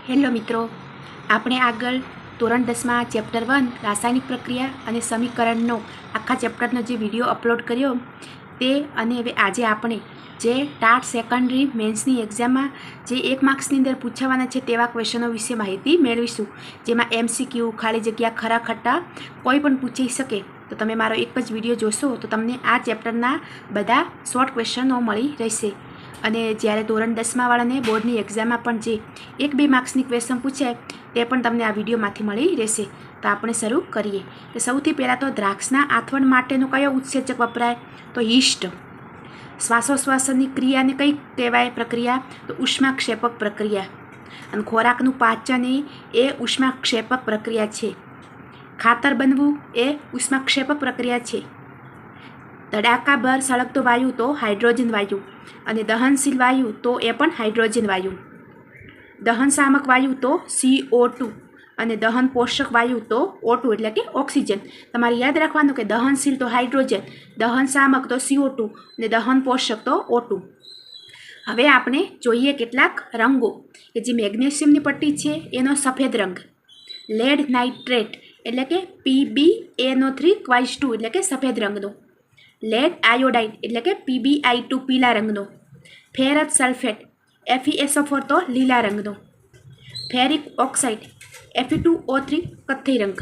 Hello મિત્રો, આપણે આગળ ધોરણ 10માં ચેપ્ટર 1 રાસાયણિક પ્રક્રિયા અને સમીકરણનો આખા ચેપ્ટરનો જે વિડીયો અપલોડ કર્યો તે અને હવે આજે આપણે જે ટાટ સેકન્ડરી મેન્સની એક્ઝામમાં જે 1 માર્ક્સની અંદર પૂછાવાના છે તેવા ક્વેશ્ચનો વિશે માહિતી મેળવીશું, જેમાં MCQ, ખાલી જગ્યા, ખરા ખટ્ટા કોઈ પણ પૂછી શકે. તો તમે મારો એક જ વિડીયો જોશો તો તમને આ ચેપ્ટરના બધા શોર્ટ ક્વેશ્ચનો મળી રહેશે. અને જ્યારે ધોરણ 10માં વાળાને બોર્ડની એક્ઝામમાં પણ જે 1-2 માર્ક્સની ક્વેશ્ચન પૂછાય તે પણ તમને આ વિડીયોમાંથી મળી રહેશે. તો આપણે શરૂ કરીએ કે સૌથી પહેલાં તો દ્રાક્ષના આથવણ માટેનો કયો ઉત્સેચક વપરાય? તો યીસ્ટ. શ્વાસોશ્વાસની ક્રિયાને કઈ કહેવાય પ્રક્રિયા? તો ઉષ્માક્ષેપક પ્રક્રિયા. અને ખોરાકનું પાચન એ ઉષ્માક્ષેપક પ્રક્રિયા છે. ખાતર બનવું એ ઉષ્માક્ષેપક પ્રક્રિયા છે. તડાકાભર સળગતો વાયુ તો હાઇડ્રોજન વાયુ, અને દહનશીલ વાયુ તો એ પણ હાઇડ્રોજન વાયુ. દહનશામક વાયુ તો CO2 અને દહન પોષક વાયુ તો O2 એટલે કે ઓક્સિજન. તમારે યાદ રાખવાનું કે દહનશીલ તો હાઇડ્રોજન, દહનશામક તો CO2 અને દહન પોષક તો O2. હવે આપણે જોઈએ કેટલાક રંગો કે જે મેગ્નેશિયમની પટ્ટી છે એનો સફેદ રંગ, લેડ નાઇટ્રેટ એટલે કે PbNO3 એટલે કે સફેદ રંગનો, લેડ આયોડાઇડ એટલે કે PbI2 પીળા રંગનો, ફેરસ સલ્ફેટ FeSO4 તો લીલા રંગનો, ફેરિક ઓક્સાઇડ Fe2O3 કથ્થઈ રંગ,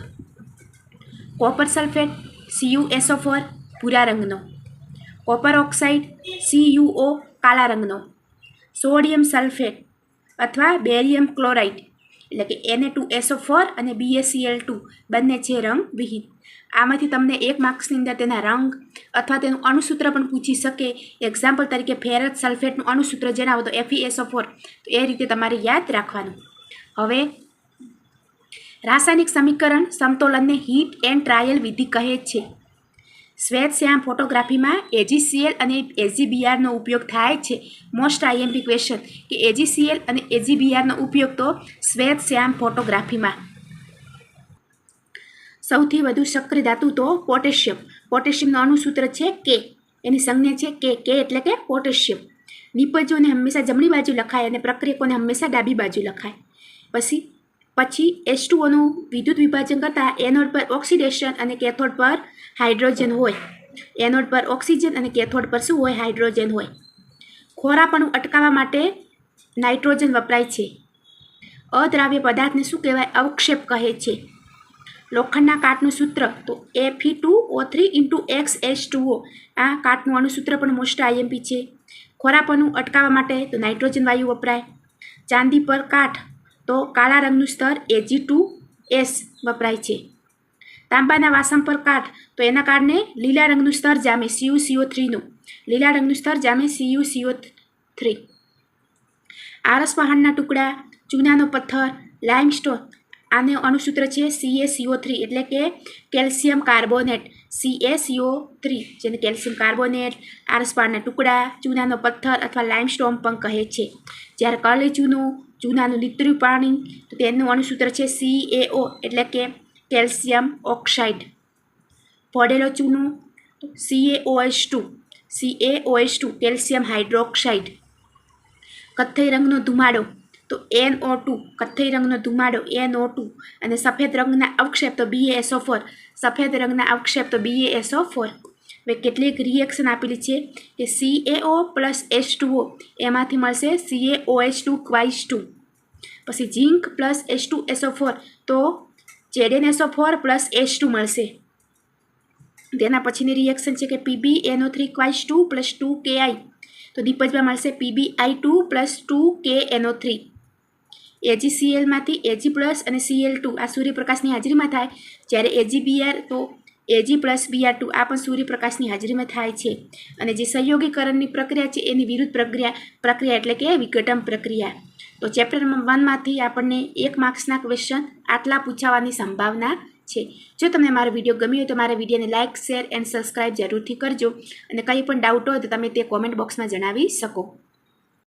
કોપર સલ્ફેટ CuSO4 ભૂરા રંગનો, કોપર ઓક્સાઇડ CuO કાળા રંગનો, સોડિયમ સલ્ફેટ અથવા બેરિયમ ક્લોરાઇડ એટલે કે Na2SO4 અને BaCl2 બંને છે રંગવિહીન. આમાંથી તમને 1 માર્ક્સની અંદર તેના રંગ અથવા તેનું અણુસૂત્ર પણ પૂછી શકે. એક્ઝામ્પલ તરીકે ફેરસ સલ્ફેટનું અણુસૂત્ર જણાવો તો FeSO4, તો એ રીતે તમારે યાદ રાખવાનું. હવે રાસાયણિક સમીકરણ સમતોલનને હીટ એન્ડ ટ્રાયલ વિધિ કહે છે. શ્વેત શ્યામ ફોટોગ્રાફીમાં AgCl અને AgBrનો ઉપયોગ થાય છે. મોસ્ટ IMP ક્વેશ્ચન કે AgCl અને AgBrનો ઉપયોગ તો શ્વેત શ્યામ ફોટોગ્રાફીમાં. સૌથી વધુ સક્રિય ધાતુ તો પોટેશિયમ. પોટેશિયમનું અણુસૂત્ર છે K, એની સંજ્ઞા છે K એટલે કે પોટેશિયમ. નિપજોને હંમેશા જમણી બાજુ લખાય અને પ્રક્રિયકોને હંમેશા ડાબી બાજુ લખાય. પછી H2Oનું વિદ્યુત વિભાજન કરતાં એનોડ પર ઓક્સિડેશન અને કેથોડ પર હાઇડ્રોજન હોય. એનોડ પર ઓક્સિજન અને કેથોડ પર શું હોય? હાઇડ્રોજન હોય. ખોરાપણું અટકાવવા માટે નાઇટ્રોજન વપરાય છે. અદ્રાવ્ય પદાર્થને શું કહેવાય? અવક્ષેપ કહે છે. લોખંડના કાટનું સૂત્ર તો Fe2O3 × XH2O. આ કાટનું અણુસૂત્ર પણ મોસ્ટ IMP છે. ખોરાપણું અટકાવવા માટે તો નાઇટ્રોજન વાયુ વપરાય. ચાંદી પર કાટ તો કાળા રંગનું સ્તર Ag2S વપરાય છે. તાંબાના વાસણ પર કાટ તો એના કારણે લીલા રંગનું સ્તર જામે CuCO3નું. લીલા રંગનું સ્તર જામે CuCO3. આરસ પહાડના ટુકડા, ચૂનાનો પથ્થર, લાઇમસ્ટોન, આને અણુસૂત્ર છે CaCO3 એટલે કે કેલ્શિયમ કાર્બોનેટ. CaCO3 જેને કેલ્શિયમ કાર્બોનેટ, આરસ પહાડના ટુકડા, ચૂનાનો પથ્થર અથવા લાઇમસ્ટોન પણ કહે છે. જ્યારે કાળી ચૂનાનું લીતર્યું પાણી તો તેનું અણુસૂત્ર છે CaO એટલે કે કેલ્શિયમ ઓક્સાઇડ. ભળેલો ચૂનું CaOH2 કેલ્શિયમ હાઇડ્રોક્સાઇડ. કથ્થઈ રંગનો ધુમાડો તો NO2, કથ્થઈ રંગનો ધુમાડો NO2. અને સફેદ રંગના અવક્ષેપ તો BaSO4, સફેદ રંગના અવક્ષેપ તો BaSO4. હવે કેટલીક રિએક્શન આપેલી છે કે CaO + H2O એમાંથી મળશે CaOH2 પછી ઝીંક + H2SO4 તો ZnSO4 + H2 મળશે. તેના પછીની રિએક્શન છે કે PbNO3 + 2Ki તો નિપજમાં મળશે PbI2 + 2KNO3. AgClમાંથી Ag+ અને Cl2 આ સૂર્યપ્રકાશની હાજરીમાં થાય, જ્યારે AgBr તો Ag + Br2 આ પણ સૂર્યપ્રકાશની હાજરીમાં થાય છે. અને જે સંયોગીકરણની પ્રક્રિયા છે એની વિરુદ્ધ પ્રક્રિયા એટલે કે વિઘટન પ્રક્રિયા. તો ચેપ્ટર 1માંથી આપણને 1 માર્ક્સના ક્વેશ્ચન આટલા પૂછાવાની સંભાવના છે. જો તમને મારો વિડીયો ગમ્યો હોય તો મારા વિડીયોને લાઇક, શેર એન્ડ સબસ્ક્રાઇબ જરૂરથી કરજો. અને કંઈ પણ ડાઉટ હોય તો તમે તે કોમેન્ટ બોક્સમાં જણાવી શકો.